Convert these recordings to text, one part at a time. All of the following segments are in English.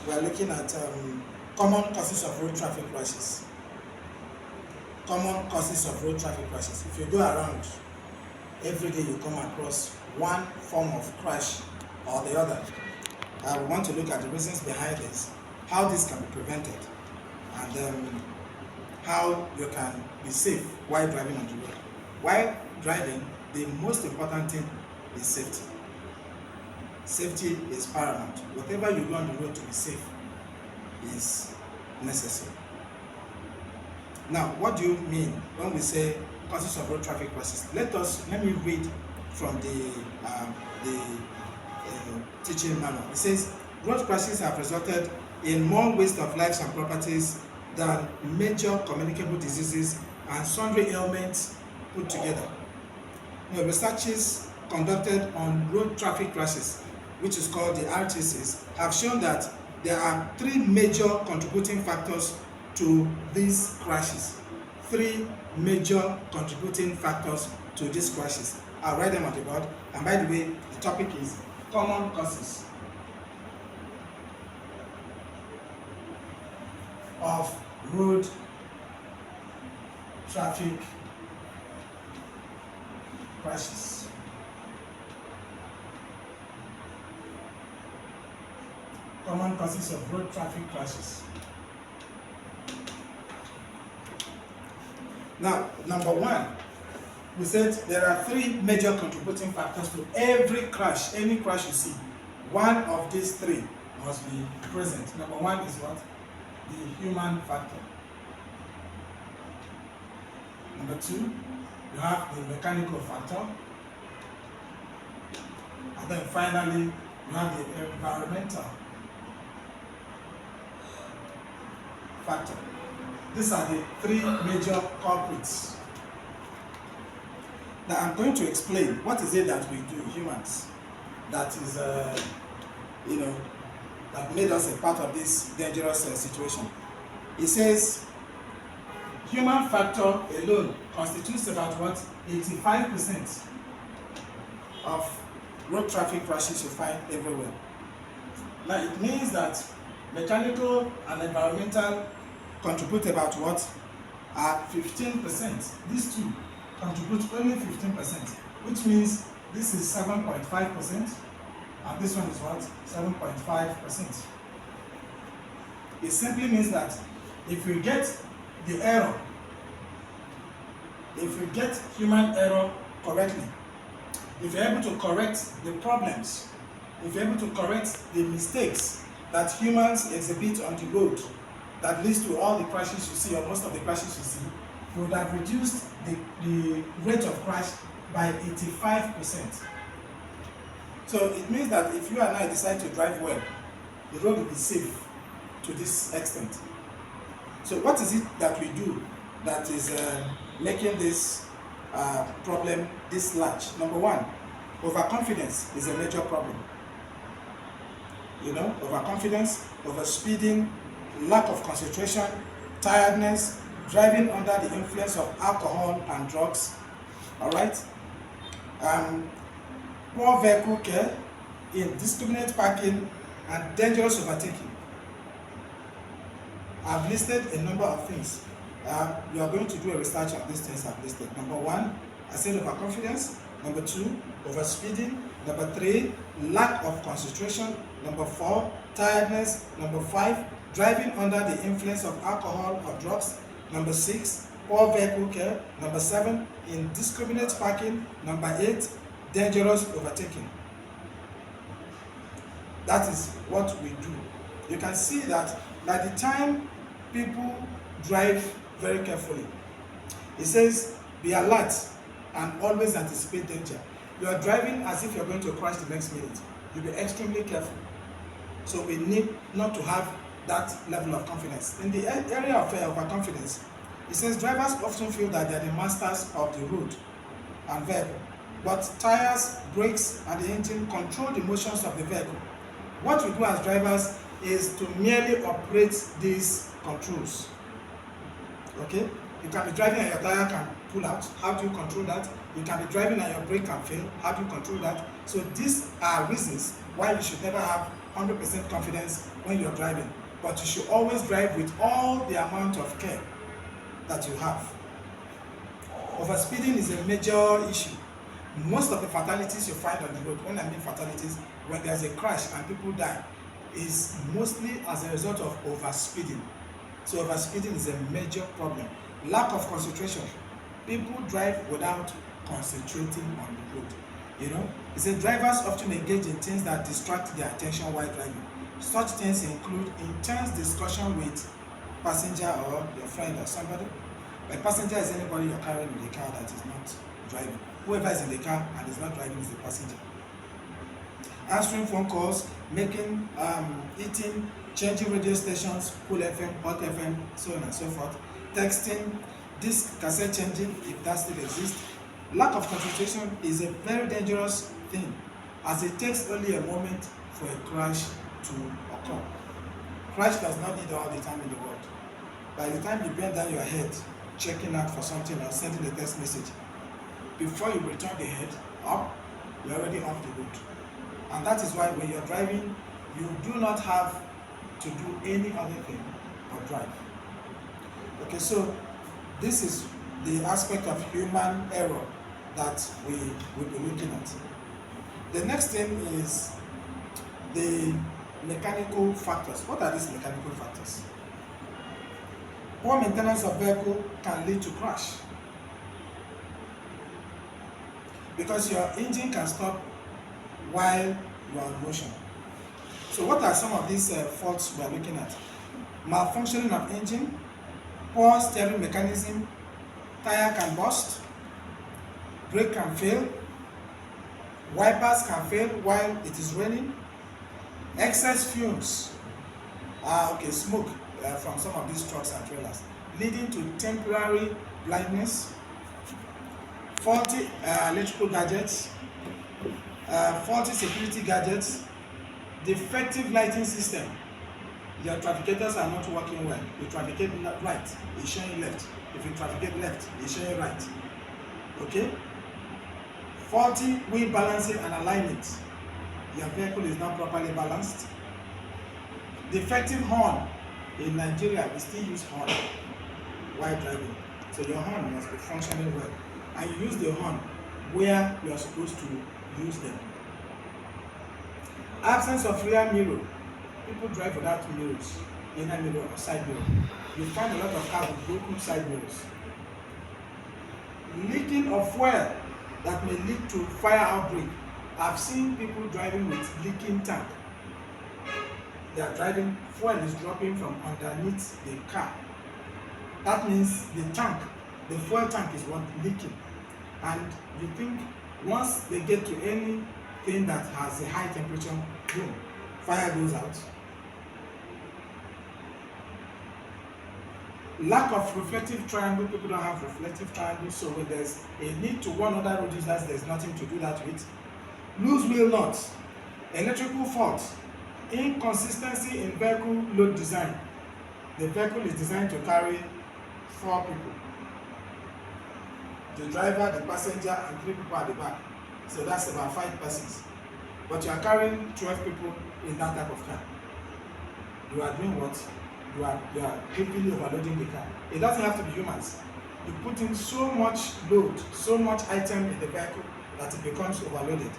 we are looking at common causes of road traffic crashes. Common causes of road traffic crashes. If you go around, every day you come across one form of crash or the other. We want to look at the reasons behind this, how this can be prevented, and how you can be safe while driving on the road. While driving, the most important thing is safety. Safety is paramount. Whatever you do on the road to be safe is necessary. Now, what do you mean when we say causes of road traffic crashes? Let me read from the teaching manual. It says, road crashes have resulted in more waste of lives and properties than major communicable diseases and sundry ailments put together. Researches conducted on road traffic crashes, which is called the RTCs, have shown that there are three major contributing factors to these crashes. Three major contributing factors to these crashes. I'll write them on the board. And by the way, the topic is common causes of road traffic crashes. Common causes of road traffic crashes. Now, number one, we said there are three major contributing factors to every crash. Any crash you see, one of these three must be present. Number one is what? The human factor. Number two, you have the mechanical factor. And then finally, you have the environmental factor. These are the three major culprits. Now I'm going to explain what is it that we do, humans, that is, that made us a part of this dangerous situation. It says, human factor alone constitutes about what? 85% of road traffic crashes you find everywhere. Now it means that mechanical and environmental contribute about what? 15%. These two contribute only 15%, which means this is 7.5%, and this one is what? 7.5%. It simply means that if we get the error, if we get human error correctly, if you're able to correct the problems, if you're able to correct the mistakes that humans exhibit on the road that leads to all the crashes you see, or most of the crashes you see, we would have reduced the rate of crash by 85%. So it means that if you and I decide to drive well, the road will be safe to this extent. So what is it that we do that is making this problem this large? Number one, overconfidence is a major problem. Overconfidence, overspeeding, lack of concentration, tiredness, driving under the influence of alcohol and drugs, all right? Poor vehicle care, indiscriminate parking, and dangerous overtaking. I've listed a number of things. You are going to do a research on these things I've listed. Number one, I said overconfidence. Number two, overspeeding. Number three, lack of concentration. Number four, tiredness. Number five, driving under the influence of alcohol or drugs. Number six, poor vehicle care. Number seven, indiscriminate parking. Number eight, dangerous overtaking. That is what we do. You can see that by the time people drive very carefully, it says be alert and always anticipate danger. You are driving as if you're going to crash the next minute. You'll be extremely careful. So we need not to have that level of confidence. In the area of overconfidence, it says drivers often feel that they are the masters of the road and vehicle, but tires, brakes, and the engine control the motions of the vehicle. What we do as drivers is to merely operate these controls. Okay? You can be driving and your tire can pull out. How do you control that? You can be driving and your brake can fail. How do you control that? So these are reasons why you should never have 100% confidence when you're driving, but you should always drive with all the amount of care that you have. Overspeeding is a major issue. Most of the fatalities you find on the road, when I mean fatalities, when there's a crash and people die, is mostly as a result of overspeeding. So overspeeding is a major problem. Lack of concentration. People drive without concentrating on the road. You know, it's a drivers often engage in things that distract their attention while driving. Such things include intense discussion with passenger or your friend or somebody. A passenger is anybody you're carrying in the car that is not driving. Whoever is in the car and is not driving is the passenger. Answering phone calls, making, eating, changing radio stations, Cool FM, Hot FM, so on and so forth. Texting, disc cassette changing, if that still exists. Lack of concentration is a very dangerous thing, as it takes only a moment for a crash to occur. Crash does not need all the time in the world. By the time you bend down your head, checking out for something or sending a text message, before you return the head up, you're already off the road. And that is why when you're driving, you do not have to do any other thing but drive. Okay, so this is the aspect of human error that we will be looking at. The next thing is the mechanical factors. What are these mechanical factors? Poor maintenance of vehicle can lead to crash, because your engine can stop while you are in motion. So what are some of these faults we are looking at? Malfunctioning of engine, poor steering mechanism, tire can burst, brake can fail, wipers can fail while it is raining, excess fumes, smoke from some of these trucks and trailers, leading to temporary blindness, faulty electrical gadgets, faulty security gadgets, defective lighting system. Your trafficators are not working well. You trafficate right, it's showing left. If you trafficate left, it's showing right. Okay? Faulty wheel balancing and alignment. Your vehicle is not properly balanced. Defective horn. In Nigeria, we still use horn while driving. So your horn must be functioning well. And you use the horn where you are supposed to use them. Absence of rear mirror. People drive without mirrors, inner mirror or side mirror. You find a lot of cars with broken side mirrors. Leaking of fuel that may lead to fire outbreak. I've seen people driving with leaking tank. They are driving, fuel is dropping from underneath the car. That means the tank, the fuel tank is what leaking. And you think once they get to anything that has a high temperature, boom, fire goes out. Lack of reflective triangle. People don't have reflective triangles, so when there's a need to warn other road users, there's nothing to do that with. Loose wheel nuts, electrical faults, inconsistency in vehicle load design. The vehicle is designed to carry 4 people. The driver, the passenger, and 3 people at the back. So that's about 5 persons. But you are carrying 12 people in that type of car. You are doing what? You are heavily overloading the car. It doesn't have to be humans. You put in so much load, so much item in the vehicle that it becomes overloaded.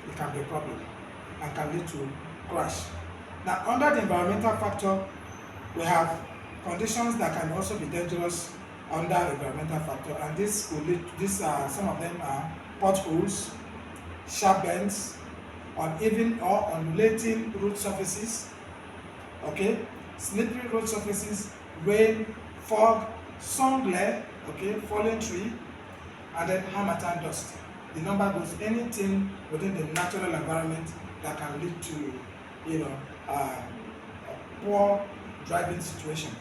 It can be a problem and can lead to crash. Now, under the environmental factor, we have conditions that can also be dangerous under environmental factor, and this will lead. Some of them are potholes, sharp bends, uneven or undulating road surfaces. Okay. Slippery road surfaces, rain, fog, sun glare, okay, fallen tree, and then harmattan dust. The number goes anything within the natural environment that can lead to, a poor driving situation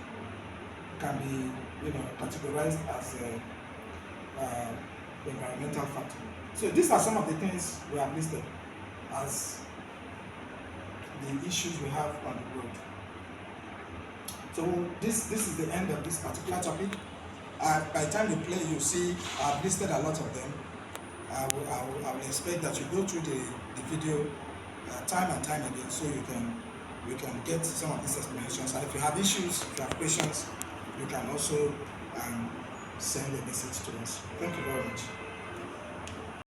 can be, categorized as a environmental factor. So these are some of the things we have listed as the issues we have on the road. So this is the end of this particular topic. By the time you play, you see I've listed a lot of them. I will expect that you go through the video time and time again, so you can get some of these explanations. And if you have issues, if you have questions, you can also send a message to us. Thank you very much.